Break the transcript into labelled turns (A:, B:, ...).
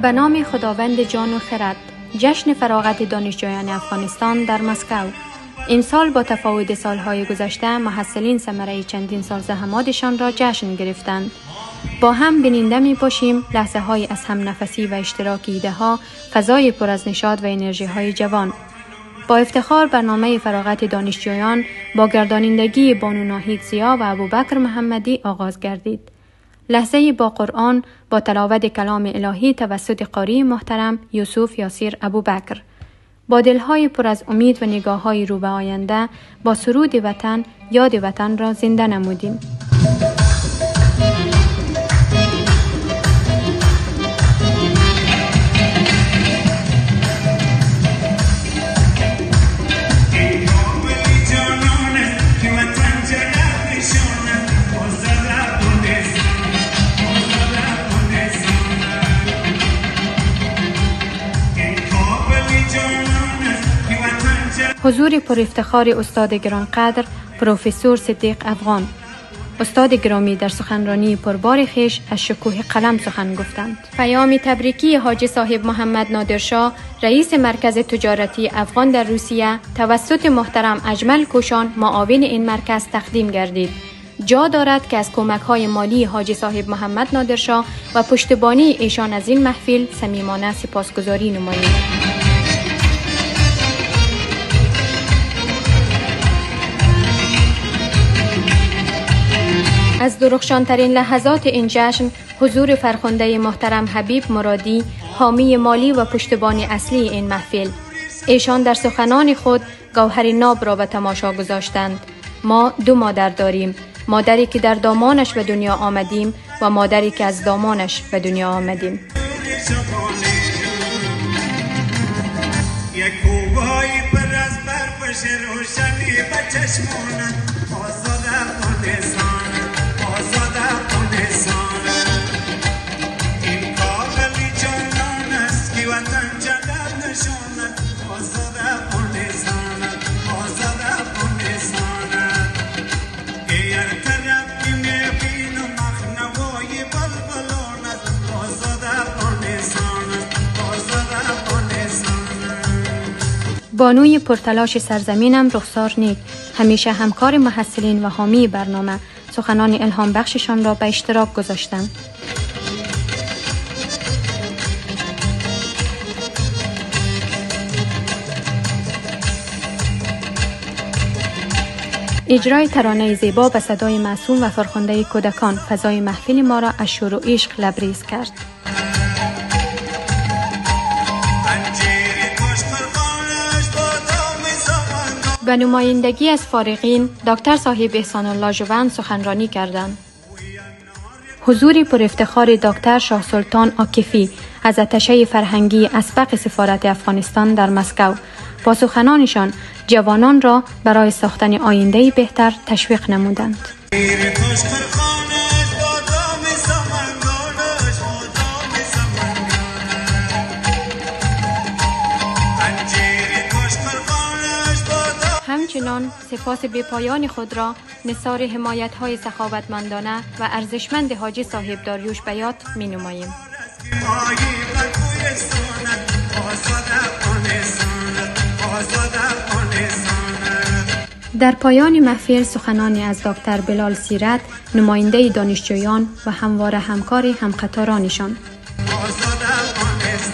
A: به نام خداوند جان و خرد، جشن فراغت دانشجویان افغانستان در مسکو. این سال با تفاوت سالهای گذشته محصلین ثمره چندین سال زحماتشان را جشن گرفتند. با هم بیننده می باشیم لحظه های از هم نفسی و اشتراک ایده ها، فضای پر از نشاط و انرژی های جوان. با افتخار برنامه فراغت دانشجویان با گردانندگی بانو ناهید زیا و ابوبکر محمدی آغاز گردید. لحظه با قرآن با تلاوت کلام الهی توسط قاری محترم یوسف یاسیر ابوبکر. با دلهای پر از امید و نگاه‌های رو به آینده با سرود وطن یاد وطن را زنده نمودیم. حضور پر افتخار استاد گرانقدر پروفسور صدیق افغان. استاد گرامی در سخنرانی پربار خویش از شکوه قلم سخن گفتند. پیام تبریکی حاجی صاحب محمد نادرشاه رئیس مرکز تجارتی افغان در روسیه توسط محترم اجمل کوشان معاون این مرکز تقدیم گردید. جا دارد که از کمک‌های مالی حاجی صاحب محمد نادرشاه و پشتیبانی ایشان از این محفل صمیمانه سپاسگزاری نماییم. از درخشانترین لحظات این جشن حضور فرخنده محترم حبیب مرادی، حامی مالی و پشتیبانی اصلی این محفل. ایشان در سخنان خود گوهر ناب را به تماشا گذاشتند. ما 2 مادر داریم، مادری که در دامانش به دنیا آمدیم و مادری که از دامانش به دنیا آمدیم. یک کوه‌های پر از برف روشنی به چشمانت آزاد افغانستان. بانوی پرتلاش سرزمینم رخسار نیک همیشه همکار محصلین و حامی برنامه سخنان الهام بخششان را به اشتراک گذاشتند. اجرای ترانه زیبا به صدای معصوم و فرخنده کودکان فضای محفل ما را از شور و عشق لبریز کرد. به نمایندگی از فارغین دکتر صاحب احسان الله جوان سخنرانی کردند. حضور پر افتخار دکتر شاه سلطان عاکفی از آتشه فرهنگی اسبق سفارت افغانستان در مسکو با سخنانشان جوانان را برای ساختن آینده‌ای بهتر تشویق نمودند. همچنان سپاس بی‌پایان خود را نثار حمایت‌های سخاوتمندانه و ارزشمند حاجی صاحب داریوش بیات می‌نماییم. در پایان محفل سخنانی از دکتر بلال سیرت نماینده دانشجویان و همواره همکار همقطارانشان.
B: آزاد افغانستان